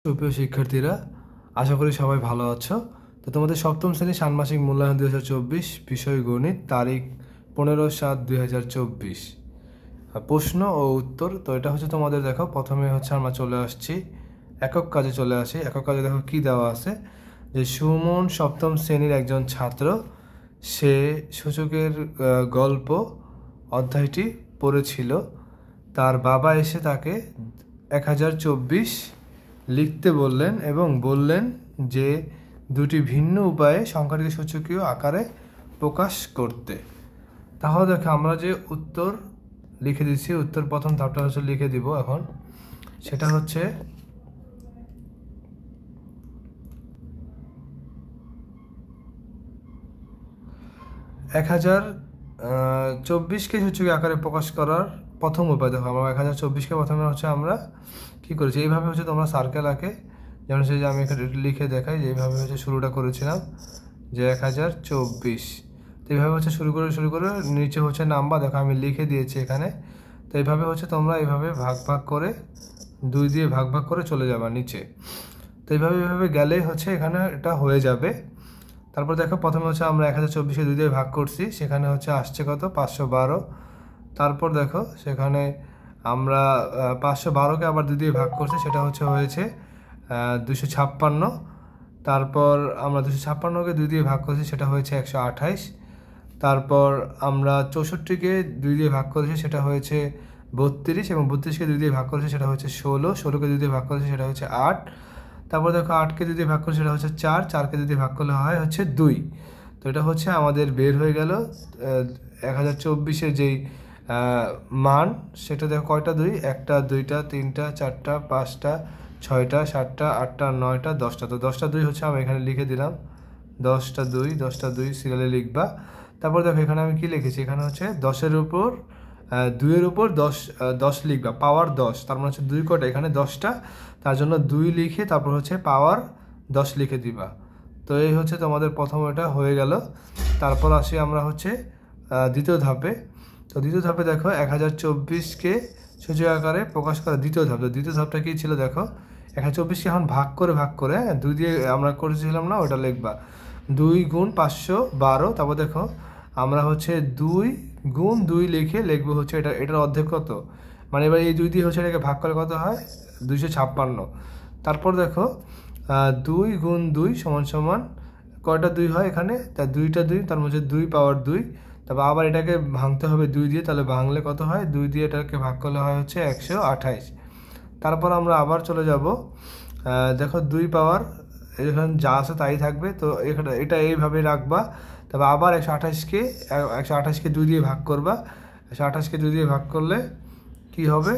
সুপ্রিয় শিক্ষার্থীরা, আশা করি সবাই ভালো আছো। তো তোমাদের সপ্তম শ্রেণী ষান্মাসিক মূল্যায়ন 2024, বিষয় গণিত, তারিখ 15/7/2024। প্রশ্ন ও উত্তর। তো এটা হচ্ছে তোমাদের, দেখো প্রথমে হচ্ছে আমরা চলে আসছি একক কাজে চলে আসি। একক কাজে দেখো কি দেওয়া আছে, যে সুমন সপ্তম শ্রেণীর একজন ছাত্র, সে সূচকের গল্প অধ্যায়টি পড়েছিল। তার বাবা এসে তাকে 1024 লিখতে বললেন এবং বললেন যে দুটি ভিন্ন উপায়ে সংখ্যাটিকে সূচকীয় আকারে প্রকাশ করতে। তাহলে দেখো আমরা যে উত্তর লিখে দিচ্ছি, উত্তর প্রথম ধাপটা হচ্ছে লিখে দিব এখন। সেটা হচ্ছে 1024কে সূচকীয় আকারে প্রকাশ করার প্রথম উপায়। দেখো আমরা 1024কে প্রথমে হচ্ছে আমরা কি করেছি, এইভাবে হচ্ছে তোমরা সার্কেল আঁকে, যেমন সেই যে আমি এখানে লিখে দেখাই যে এইভাবে হচ্ছে শুরুটা করেছিলাম যে 1024। তো এইভাবে হচ্ছে শুরু করে নিচে হচ্ছে নাম্বার, দেখো আমি লিখে দিয়েছি এখানে। তো এইভাবে হচ্ছে তোমরা এইভাবে ভাগ করে 2 দিয়ে ভাগ করে চলে যাবে নিচে। তো এইভাবে গেলেই হচ্ছে এখানে এটা হয়ে যাবে। তারপর দেখো প্রথমে হচ্ছে আমরা 1024কে 2 দিয়ে ভাগ করছি, সেখানে হচ্ছে আসছে কত, 512। তারপর দেখো সেখানে আমরা 512কে আবার 2 দিয়ে ভাগ করছি, সেটা হয়েছে 256। তারপর আমরা 256কে 2 দিয়ে ভাগ করছি, সেটা হয়েছে 128। তারপর আমরা 64কে 2 দিয়ে ভাগ করেছি, সেটা হয়েছে 32, এবং 32কে 2 দিয়ে ভাগ করেছি, সেটা হচ্ছে 16। 16কে 2 দিয়ে ভাগ করেছি, সেটা হচ্ছে 8। তারপর দেখো 8কে 2 দিয়ে ভাগ করছি, সেটা হচ্ছে 4। 4কে 2 দিয়ে ভাগ করলে হচ্ছে 2। তো এটা হচ্ছে আমাদের বের হয়ে গেল 1024-এর যেই মান, সেটা দেখো কয়টা 2, 1টা 2টা 3টা 4টা 5টা 6টা 7টা 8টা 9টা 10টা। তো 10টা 2 হচ্ছে আমি এখানে লিখে দিলাম, 10টা 2 সিরিয়ালে লিখবা। তারপর দেখো এখানে আমি কি লিখেছি, এখানে হচ্ছে 10-এর উপর 2-এর উপর 10 লিখবা, পাওয়ার 10। তার মানে হচ্ছে 2 কটা, এখানে 10টা, তার জন্য 2 লিখে তারপর হচ্ছে পাওয়ার 10 লিখে দিবা। তো এই হচ্ছে তোমাদের প্রথম এটা হয়ে গেল। তারপর আসি আমরা হচ্ছে দ্বিতীয় ধাপে। তো দ্বিতীয় ধাপে দেখো 1024কে সূচক আকারে প্রকাশ করা দ্বিতীয় ধাপ। তো দ্বিতীয় ধাপটা কি ছিল দেখো, 1024কে এখন ভাগ করে 2 দিয়ে আমরা করেছিলাম না, ওটা লিখবা 2 গুণ 512। তারপর দেখো আমরা হচ্ছে 2 গুণ 2 লিখবো হচ্ছে এটার অর্ধেক কত, মানে এবার এই 2 দিয়ে হচ্ছে এটাকে ভাগ করে কত হয়, 256। তারপর দেখো 2 গুণ 2 সমান কয়টা 2 হয় এখানে, তা 2টা 2, তার মধ্যে 2 পাওয়ার 2। তারপর আবার এটাকে ভাঙতে হবে 2 দিয়ে, তাহলে ভাঙলে কত হয়, 2 দিয়ে এটাকে ভাগ করলে হচ্ছে 128। তারপর আমরা আবার চলে যাব, দেখো 2 পাওয়ার এখানে যা আছে তাই থাকবে, তো এখানে এটা এইভাবে রাখবা। তারপর আবার 128কে 2 দিয়ে ভাগ করবা। 128কে 2 দিয়ে ভাগ করলে কি হবে,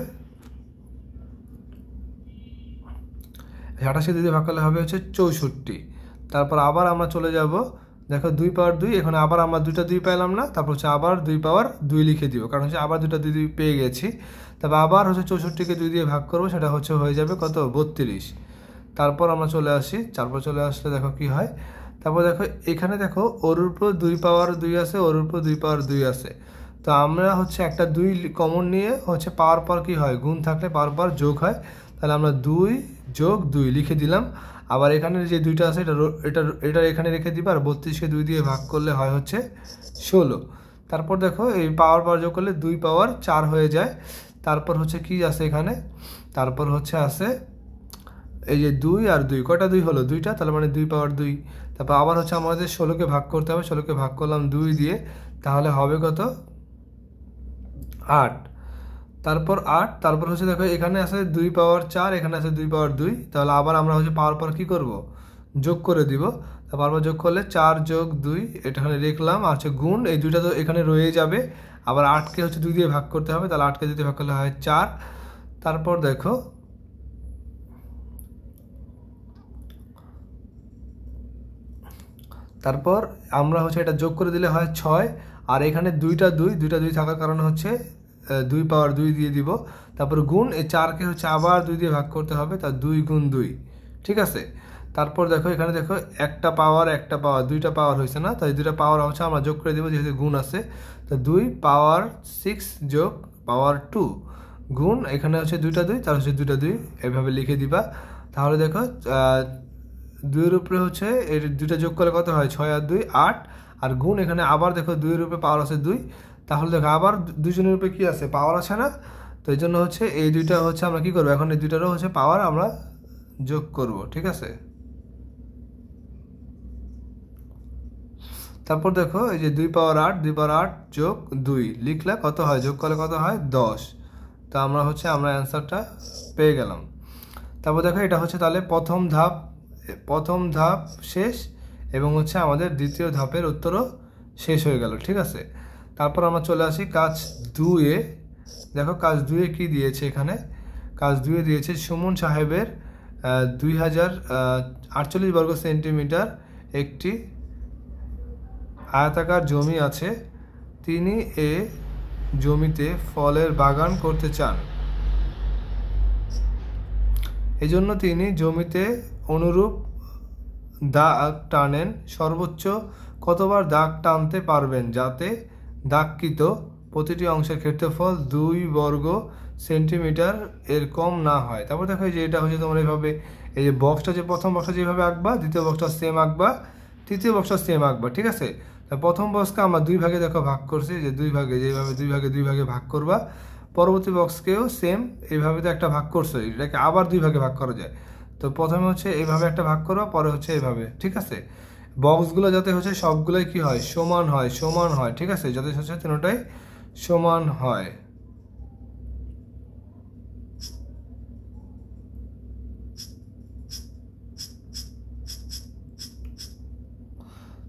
128কে 2 দিয়ে ভাগ করলে হবে হচ্ছে 64। তারপর আবার আমরা চলে যাব, দেখো 2 পাওয়ার 2, এখানে আবার আমরা 2টা 2 পেলাম না, তারপর হচ্ছে আবার 2 পাওয়ার 2 লিখে দিব, কারণ হচ্ছে আবার 2টা 2 পেয়ে গেছি। তারপর আবার হচ্ছে 64কে 2 দিয়ে ভাগ করবো, সেটা হয়ে যাবে কত, 32। তারপর আমরা চলে আসি, তারপর চলে আসলে দেখো কি হয়। তারপর দেখো এখানে দেখো ওর উপর 2 পাওয়ার 2 আছে, ওর উপর 2 পাওয়ার 2 আছে। তো আমরা হচ্ছে একটা 2 কমন নিয়ে হচ্ছে পাওয়ার পর কি হয়, গুণ থাকলে পাওয়ার যোগ হয়, তাহলে আমরা 2 যোগ 2 লিখে দিলাম। আবার এখানে যে 2টা আছে এটা এখানে রেখে দিবা, আর 32কে 2 দিয়ে ভাগ করলে হচ্ছে 16। তারপর দেখো এই পাওয়ার যোগ করলে 2 পাওয়ার 4 হয়ে যায়। তারপর হচ্ছে কি আছে এখানে, তারপর হচ্ছে আছে এই যে 2 আর 2, কয়টা 2 হলো, 2টা, তাহলে মানে 2 পাওয়ার 2। তারপর আবার হচ্ছে আমাদের 16কে ভাগ করতে হবে, 16কে ভাগ করলাম 2 দিয়ে, তাহলে হবে কত, 8। তারপর হচ্ছে দেখো এখানে আছে 2 পাওয়ার 4, এখানে আছে 2 পাওয়ার 2, তাহলে আবার আমরা হচ্ছে পাওয়ার পর কি করব, যোগ করে দিব। তারপর আবার যোগ করলে 4 যোগ 2, এটা এখানে লিখলাম, আর হচ্ছে গুণ, এই 2টা তো এখানে রয়ে যাবে। আবার 8কে হচ্ছে 2 দিয়ে ভাগ করতে হবে, তাহলে 8কে 2 দিয়ে ভাগ করলে হয় 4। তারপর দেখো তারপর আমরা হচ্ছে এটা যোগ করে দিলে হয় 6, আর এখানে 2টা 2 থাকার কারণে হচ্ছে 2 পাওয়ার 2 দিয়ে দিব। তারপর গুণ, এই 4কে হচ্ছে আবার 2 দিয়ে ভাগ করতে হবে, তা 2 গুণ 2, ঠিক আছে। তারপর দেখো এখানে দেখো একটা পাওয়ার 2টা পাওয়ার হয়েছে না, তাই 2টা পাওয়ার হচ্ছে আমরা যোগ করে দিব, যেহেতু গুণ আছে। তো 2 পাওয়ার 6 যোগ পাওয়ার 2 গুণ, এখানে হচ্ছে 2টা 2, তার হচ্ছে 2টা 2, এভাবে লিখে দিবা। তাহলে দেখো 2-এর উপরে হচ্ছে এই দুইটা যোগ করলে কত হয়, 6 আর 2 8, আর গুণ এখানে আবার দেখো 2-এর উপরে পাওয়ার আছে 2, তাহলে দেখো আবার দুজনের উপরে কি আছে, পাওয়ার আছে না। তো এই জন্য হচ্ছে এই দুইটা হচ্ছে আমরা কি করবো, এখন এই দুইটারও হচ্ছে পাওয়ার আমরা যোগ করব, ঠিক আছে। তারপর দেখো এই যে 2 পাওয়ার 8, 2 পাওয়ার 8 যোগ 2 লিখলে কত হয়, যোগ করলে কত হয় 10। তো আমরা অ্যান্সারটা পেয়ে গেলাম। তারপর দেখো এটা হচ্ছে তাহলে প্রথম ধাপ শেষ, এবং হচ্ছে আমাদের দ্বিতীয় ধাপের উত্তরও শেষ হয়ে গেল, ঠিক আছে। তারপর আমরা চলে আসি কাজ 2-এ। দেখো কাজ 2-এ কি দিয়েছে, এখানে কাজ 2-এ দিয়েছে সুমন সাহেবের 2048 বর্গ সেন্টিমিটার একটি আয়তাকার জমি আছে। তিনি এ জমিতে ফলের বাগান করতে চান। এজন্য তিনি জমিতে অনুরূপ দাগ টানেন। সর্বোচ্চ কতবার দাগ টানতে পারবেন যাতে দাগকৃত প্রতিটি অংশের ক্ষেত্রফল 2 বর্গ সেন্টিমিটার এর কম না হয়। তারপর দেখো যে এটা হচ্ছে তোমার এইভাবে, এই যে বক্সটা, যে প্রথম বক্সটা যেভাবে আঁকবা, দ্বিতীয় বক্সটা সেম আঁকবা, তৃতীয় বক্সটা সেম আঁকবা, ঠিক আছে। প্রথম বক্সকে আমরা 2 ভাগে দেখো ভাগ করছি, যে 2 ভাগে, যেভাবে 2 ভাগে ভাগ করবা, পরবর্তী বক্সকেও সেম এইভাবে তো একটা ভাগ করছো, এটাকে আবার 2 ভাগে ভাগ করা যায়। তো প্রথমে হচ্ছে এইভাবে একটা ভাগ করো, পরে হচ্ছে এইভাবে, ঠিক আছে। বক্সগুলো যাতে হচ্ছে সবগুলোই কি হয়, সমান হয়, ঠিক আছে, যাতে হচ্ছে তিনটাই সমান হয়।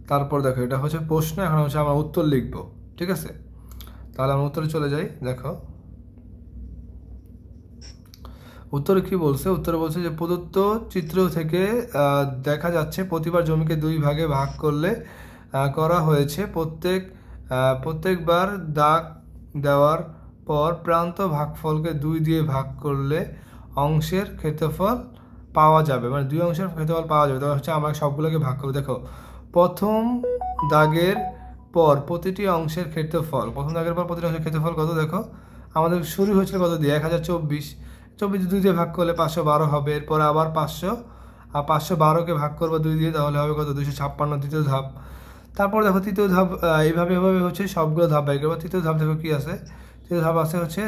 তারপর দেখো এটা হচ্ছে প্রশ্ন, এখন হচ্ছে আমরা উত্তর লিখবো, ঠিক আছে। তাহলে আমরা উত্তরে চলে যাই। দেখো উত্তরে কি বলছে, উত্তরে বলছে যে প্রদত্ত চিত্র থেকে দেখা যাচ্ছে প্রতিবার জমিকে 2 ভাগে ভাগ করা হয়েছে। প্রত্যেকবার দাগ দেওয়ার পর প্রান্ত ভাগফলকে 2 দিয়ে ভাগ করলে অংশের ক্ষেত্রফল পাওয়া যাবে, মানে 2 অংশের ক্ষেত্রফল পাওয়া যাবে। তবে হচ্ছে আমরা সবগুলোকে ভাগ করবো। দেখো প্রথম দাগের পর প্রতিটি অংশের ক্ষেত্রফল, কত, দেখো আমাদের শুরু হয়েছিল কত দিয়ে, 1024, 24 2 দিয়ে ভাগ করলে 512 হবে। এরপর আবার 500, আর 512কে ভাগ করবো 2 দিয়ে, তাহলে হবে কত, 256, তৃতীয় ধাপ। তারপর দেখো তৃতীয় ধাপ, এইভাবে হচ্ছে সবগুলো ধাপ বাই করবো। তৃতীয় ধাপ দেখো কি আছে, তৃতীয় ধাপ আছে হচ্ছে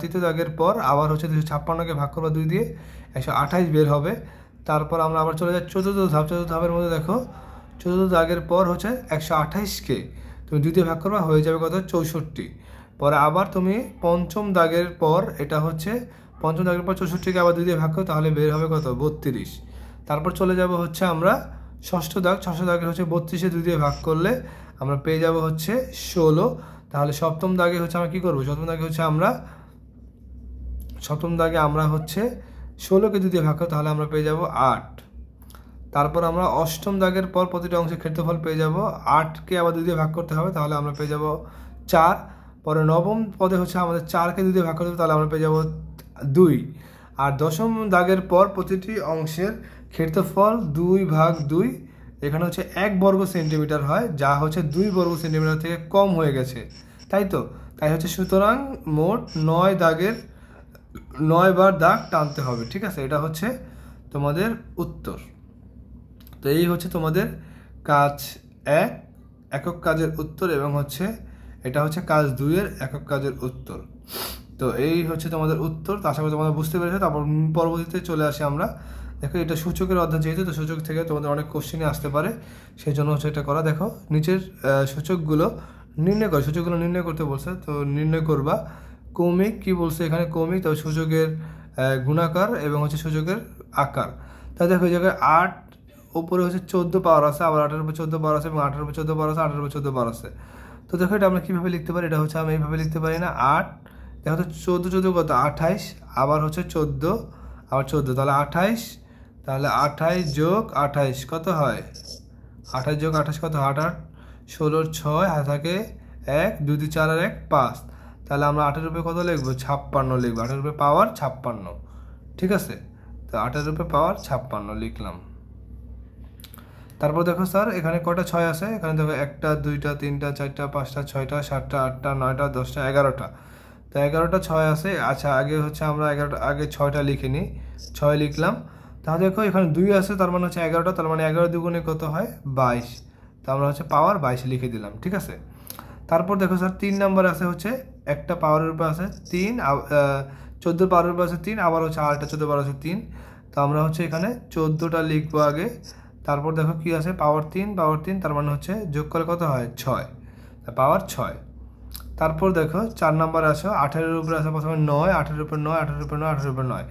তৃতীয় দাগের পর আবার হচ্ছে 256কে ভাগ করবো 2 দিয়ে, 128 বের হবে। তারপর আমরা আবার চলে যাই চতুর্থ ধাপের মধ্যে দেখো চতুর্থ দাগের পর হচ্ছে 128কে তুমি 2 দিয়ে ভাগ করবা, হয়ে যাবে কত, 64। পরে আবার তুমি পঞ্চম দাগের পর 64কে আবার 2 দিয়ে ভাগ করো, তাহলে বের হবে কত, 32। তারপর চলে যাব হচ্ছে আমরা ষষ্ঠ দাগের হচ্ছে 32-এ 2 দিয়ে ভাগ করলে আমরা পেয়ে যাব হচ্ছে 16। তাহলে সপ্তম দাগে হচ্ছে আমরা কি করবো, সপ্তম দাগে আমরা হচ্ছে 16কে 2 দিয়ে ভাগ করবো, তাহলে আমরা পেয়ে যাব 8। তারপর আমরা অষ্টম দাগের পর প্রতিটা অংশের ক্ষেত্রফল পেয়ে যাব, 8কে আবার 2 দিয়ে ভাগ করতে হবে, তাহলে আমরা পেয়ে যাব 4। পরে নবম পদে হচ্ছে আমাদের 4কে 2 দিয়ে ভাগ করতে হবে, তাহলে আমরা পেয়ে যাব 2। আর দশম দাগের পর প্রতিটি অংশের ক্ষেত্রফল 2/2, এখানে হচ্ছে 1 বর্গ সেন্টিমিটার হয়, যা হচ্ছে 2 বর্গ সেন্টিমিটার থেকে কম হয়ে গেছে, তাই হচ্ছে সুতরাং মোট 9 বার দাগ টানতে হবে, ঠিক আছে। এটা হচ্ছে তোমাদের উত্তর। তো এই হচ্ছে তোমাদের কাজ 1 একক কাজের উত্তর, এবং হচ্ছে এটা হচ্ছে কাজ 2-এর একক কাজের উত্তর। তো এই হচ্ছে তোমাদের উত্তর। তো আশা করি তোমরা বুঝতে পেরেছো। তারপর পরবর্তীতে চলে আসি আমরা। দেখো এটা সূচকের অধ্যায় যেহেতু, তো সূচক থেকে তোমাদের অনেক কোশ্চেনই আসতে পারে, সেই জন্য হচ্ছে এটা করা। দেখো নিচের সূচকগুলো নির্ণয় করতে বলছে, তো নির্ণয় করবা। কৌমিক কি বলছে এখানে, কৌমিক তবে সূচকের গুণাকার এবং হচ্ছে সূচকের আকার। তাই দেখো এই জায়গায় 8 উপরে হচ্ছে 14 পাওয়ার আছে, আবার 8-এর উপর 14 পাওয়ার আছে, এবং 8-এর উপর 14 পাওয়ার আছে, 8-এর উপর 14 পাওয়ার আছে। তো দেখো এটা আমরা কীভাবে লিখতে পারি, এটা হচ্ছে আমি এইভাবে লিখতে পারি না। 8 দেখো তো 14 কত, 28, আবার হচ্ছে 14, আবার 14, তাহলে 28, তাহলে 28 যোগ 28 কত হয়, 28 যোগ 28 কত, 8 8 16 6, হাতে থাকে 1 2 2 4 আর 1 5, তাহলে আমরা 8-এর উপরে কত লিখবো, 56 লিখবো। 8-এর উপরে পাওয়ার 56, ঠিক আছে। তো 8-এর উপরে পাওয়ার 56 লিখলাম। তারপর দেখো স্যার এখানে কয়টা 6 আছে, এখানে দেখো 1টা 2টা 3টা 4টা 5টা 6টা 7টা 8টা 9টা 10টা 11টা। তো 11টা 6 আছে। আচ্ছা আগে হচ্ছে আমরা 11টা আগে 6টা লিখে নিই, 6 লিখলাম। তাহলে দেখো এখানে 2 আছে, তার মানে হচ্ছে 11টা, তার মানে 11 দুগুণে কত হয় 22। তো আমরা হচ্ছে পাওয়ার 22 লিখে দিলাম, ঠিক আছে। তারপর দেখো স্যার 3 নাম্বার আছে হচ্ছে একটা পাওয়ারের উপর আছে 3, 14 পাওয়ারের উপর আছে 3, আবার হচ্ছে আরেকটা 14 পাওয়ার আছে 3। তো আমরা হচ্ছে এখানে 14টা লিখবো আগে। তারপর দেখো কি আছে পাওয়ার 3, তার মানে হচ্ছে যোগ করলে কত হয় 6, পাওয়ার 6। তারপর দেখো 4 নাম্বার আছে 18-এর উপরে আছে প্রথমে 9, 18-এর উপর 9, 18-এর উপর 9, 18-এর উপর 9।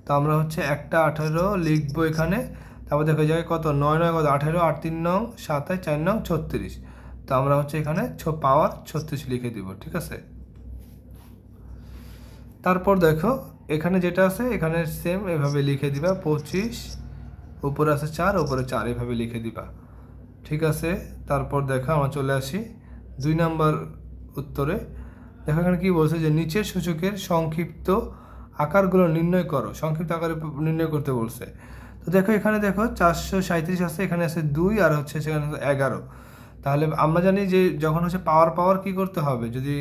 তো আমরা হচ্ছে একটা 18 লিখবো এখানে। তারপর দেখো এই জায়গায় কত 9 9 কত 18, 8 3 9 7 4 9 36। তো আমরা হচ্ছে এখানে পাওয়ার 36 লিখে দিব, ঠিক আছে। তারপর দেখো এখানে যেটা আছে এখানে সেম এভাবে লিখে দিবা 25, উপরে আছে 4, উপরে 4, এভাবে লিখে দিবা, ঠিক আছে। তারপর দেখো আমরা চলে আসি 2 নাম্বার উত্তরে। দেখো এখানে কি বলছে যে নিচের সূচকের সংক্ষিপ্ত আকারগুলো নির্ণয় করো, সংক্ষিপ্ত আকারে নির্ণয় করতে বলছে। তো দেখো এখানে দেখো 437 আছে, এখানে আছে 2, আর হচ্ছে সেখানে 11। তাহলে আমরা জানি যে যখন হচ্ছে পাওয়ার কি করতে হবে, যদি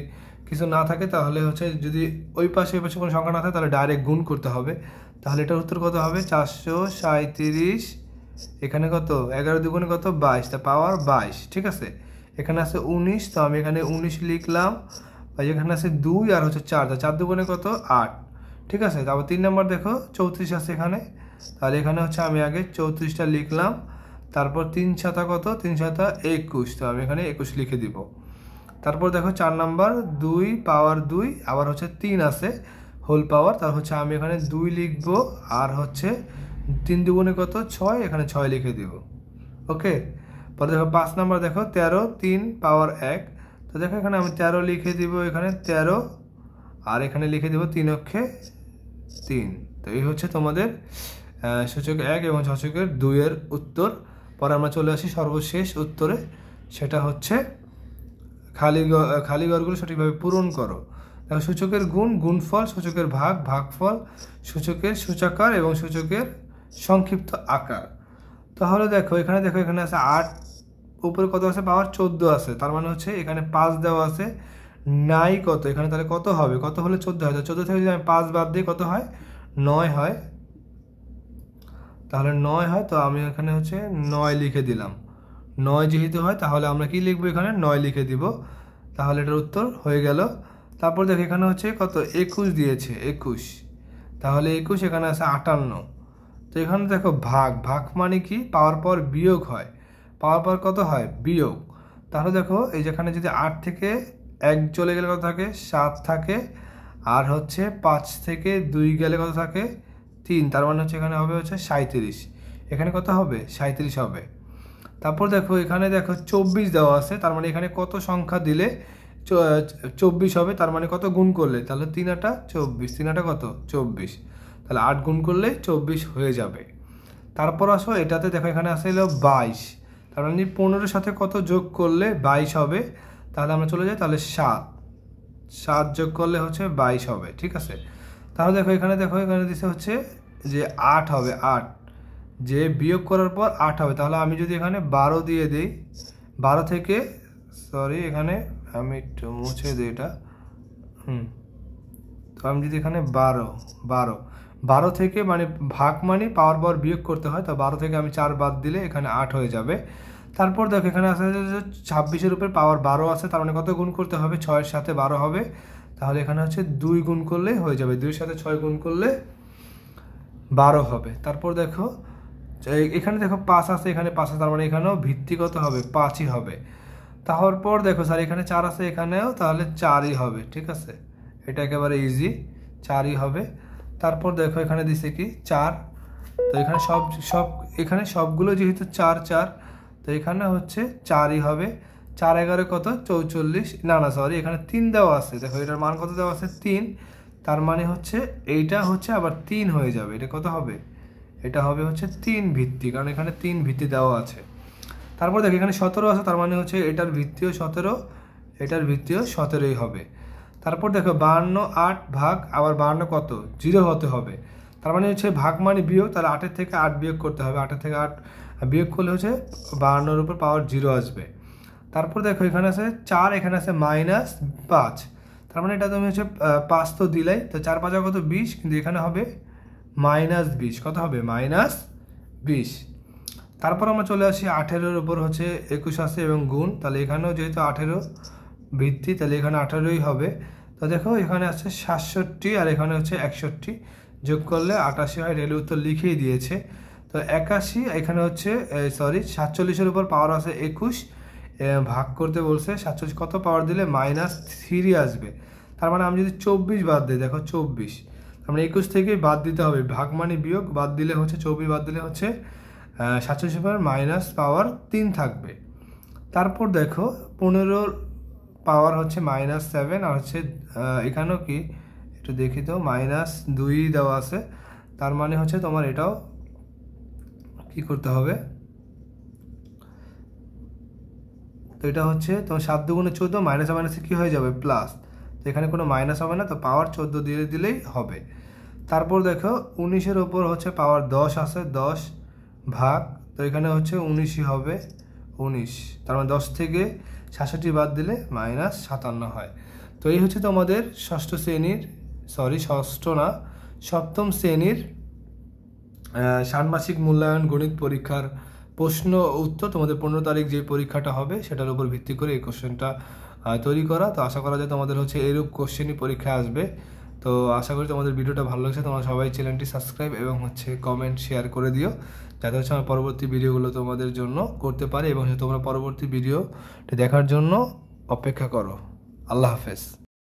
কিছু না থাকে তাহলে হচ্ছে যদি ওই পাশে কোনো সংখ্যা না থাকে তাহলে ডাইরেক্ট গুণ করতে হবে। তাহলে এটার উত্তর কত হবে 437, এখানে কত 11 দুগুণে কত 22, তা পাওয়ার 22, ঠিক আছে। এখানে আছে 19, তো আমি এখানে 19 লিখলাম। এখানে আছে 2 আর হচ্ছে 4, তা 4 দুগুণে কত 8, ঠিক আছে। তারপর 3 নাম্বার দেখো 34 আছে এখানে, তাহলে এখানে হচ্ছে আমি আগে 34টা লিখলাম। তারপর 3 7 কত 3 7 21, তো আমি এখানে 21 লিখে দিব। তারপর দেখো 4 নাম্বার 2 পাওয়ার 2, আবার হচ্ছে 3 আছে হোল পাওয়ার, তার হচ্ছে আমি এখানে 2 লিখব, আর হচ্ছে 3 দুগুণে কত 6, এখানে 6 লিখে দিব, ওকে। পরে দেখো 5 নাম্বার দেখো 13 3 পাওয়ার 1, তো দেখো এখানে আমি 13 লিখে দিব, এখানে 13, আর এখানে লিখে দিব 3 অক্ষে 3। তো এই হচ্ছে তোমাদের সূচক 1 এবং সূচকের 2 এর উত্তর। পরে আমরা চলে আসি সর্বশেষ উত্তরে, সেটা হচ্ছে খালি ঘরগুলো সঠিকভাবে পূরণ করো। দেখো সূচকের গুণফল, সূচকের ভাগফল, সূচকের সূচাকার এবং সূচকের সংক্ষিপ্ত আকার। তাহলে দেখো এখানে আছে 8, উপরে কত আছে পাওয়ার 14 আছে, তার মানে হচ্ছে এখানে 5 দেওয়া আছে, নাই কত এখানে, তাহলে কত হবে, কত হলে 14 হয়, 14 থেকে যদি আমি 5 বাদ দিই কত হয় 9 হয়, তাহলে 9 হয়। তো আমি এখানে হচ্ছে 9 লিখে দিলাম, 9 যেহেতু হয় তাহলে আমরা কি লিখবো এখানে 9 লিখে দিব, তাহলে এটার উত্তর হয়ে গেল। তারপর দেখো এখানে হচ্ছে কত 21 দিয়েছে 21, তাহলে 21, এখানে আছে 58। তো এখানে দেখো ভাগ মানে কি পাওয়ার পর বিয়োগ হয়, পাওয়ার পর কত হয় বিয়োগ। তাহলে দেখো এই যেখানে যদি 8 থেকে 1 চলে গেলে কত থাকে 7 থাকে, আর হচ্ছে 5 থেকে 2 গেলে কত থাকে 3, তার মানে হচ্ছে এখানে হবে হচ্ছে 37, এখানে কত হবে 37 হবে। তারপর দেখো এখানে দেখো 24 দেওয়া আছে, তার মানে এখানে কত সংখ্যা দিলে 24 হবে, তার মানে কত গুণ করলে, তাহলে 3 8 24, 3 8 কত 24, তাহলে 8 গুণ করলে 24 হয়ে যাবে। তারপর আসো এটাতে দেখো এখানে আছে হলো 22, তার মানে 15-এর সাথে কত যোগ করলে 22 হবে, তাহলে আমরা চলে যাই, তাহলে 7 যোগ করলে হচ্ছে 22 হবে, ঠিক আছে। তাহলে দেখো এখানে দিছে হচ্ছে যে 8 হবে, 8 যে বিয়োগ করার পর 8 হবে, তাহলে আমি যদি এখানে 12 দিয়ে দিই, 12 থেকে সরি এখানে আমি একটু মুছে দিই এটা, তো আমি যদি এখানে 12 থেকে মানে ভাগ মানে পাওয়ার পর বিয়োগ করতে হয়, তো 12 থেকে আমি 4 বাদ দিলে এখানে 8 হয়ে যাবে। তারপর দেখো এখানে আছে 26-এর উপরে পাওয়ার 12 আছে, তার মানে কত গুণ করতে হবে 6-এর সাথে 12 হবে, তাহলে এখানে হচ্ছে 2 গুণ করলে হয়ে যাবে, 2-এর সাথে 6 গুণ করলে 12 হবে। তারপর দেখো এখানে দেখো 5 আছে, এখানে 5 আছে, তার মানে এখানেও ভিত্তি কত হবে 5ই হবে। তারপর দেখো স্যার এখানে 4 আছে, এখানেও তাহলে 4ই হবে, ঠিক আছে, এটা একেবারে ইজি 4ই হবে। তারপর দেখো এখানে দিছে কি 4, তো এখানে এখানে সবগুলো যেহেতু 4 4, তো এখানে হচ্ছে 4ই হবে। 4 11 কত 44, না সরি এখানে 3 দেওয়া আছে, দেখো এটার মান কত দেওয়া আছে 3, তার মানে হচ্ছে এইটা হচ্ছে আবার 3 হয়ে যাবে, এটা কত হবে, এটা হবে হচ্ছে 3 ভিত্তি, কারণ এখানে 3 ভিত্তি দেওয়া আছে। তারপর দেখো এখানে 17 আছে, তার মানে হচ্ছে এটার ভিত্তিও 17, এটার ভিত্তিও 17ই হবে। তারপর দেখো 52 8 ভাগ, আবার 52 কত 0 হতে হবে, তার মানে হচ্ছে ভাগ মানে বিয়োগ, তাহলে 8-এর থেকে 8 বিয়োগ করতে হবে, 8-এর থেকে 8 বিয়োগ করলে হচ্ছে 52-এর উপর পাওয়ার 0 আসবে। তারপর দেখো এখানে আছে 4, এখানে আছে -5, তার মানে এটা তুমি হচ্ছে 5 তো দিলাই, তো 4 5 কত 20, কিন্তু এখানে হবে -20 কত হবে -20। তারপর আমরা চলে আসি 18-এর উপর হচ্ছে 21 আছে এবং গুণ, তাহলে এখানেও যেহেতু 18 ভিত্তি তাহলে এখানে 18ই হবে। তো দেখো এখানে আছে 67 আর এখানে হচ্ছে 61, যোগ করলে 88 হয়। রেলের উত্তর লিখেই দিয়েছে। তো 81 এখানে হচ্ছে 47-এর উপর পাওয়ার আছে 21, ভাগ করতে বলছে 47 কত পাওয়ার দিলে -3 আসবে। তার মানে আমি যদি 24 বাদ দিই, দেখো 24 আমরা 21 থেকে বাদ দিতে হবে, ভাগ মানে বিয়োগ, বাদ দিলে হচ্ছে 24 বাদ দিলে হচ্ছে 47 উপর পাওয়ার 3 থাকবে। তারপর দেখো 15 পাওয়ার হচ্ছে -7 আর হচ্ছে এখানেও কি একটু দেখি তো -2 দেওয়া আছে, তার মানে হচ্ছে তোমার এটাও কি করতে হবে, তো এটা হচ্ছে তোমার 7 দুগুণে 14, মাইনাসে মাইনাসে কি হয়ে যাবে প্লাস, তো এখানে কোনো মাইনাস হবে না, তো পাওয়ার 14 দিয়ে দিলেই হবে। তারপর দেখো 19-এর ওপর হচ্ছে পাওয়ার 10 আছে, 10 ভাগ, তো এখানে হচ্ছে 19ই হবে 19, তার মানে 10 থেকে 67 বাদ দিলে -57 হয়। তো এই হচ্ছে তোমাদের সপ্তম শ্রেণীর ষান্মাসিক মূল্যায়ন গণিত পরীক্ষার প্রশ্ন উত্তর। তোমাদের 15 তারিখ যে পরীক্ষাটা হবে সেটার উপর ভিত্তি করে এই কোশ্চেনটা তৈরি করা। তো আশা করা যায় তোমাদের হচ্ছে এরূপ কোশ্চেনই পরীক্ষায় আসবে। তো আশা করি তোমাদের ভিডিওটা ভালো লাগছে, তোমরা সবাই চ্যানেলটি সাবস্ক্রাইব এবং হচ্ছে কমেন্ট শেয়ার করে দিও, যাতে হচ্ছে আমার পরবর্তী ভিডিওগুলো তোমাদের জন্য করতে পারে এবং তোমরা পরবর্তী ভিডিওটি দেখার জন্য অপেক্ষা করো। আল্লাহ হাফেজ।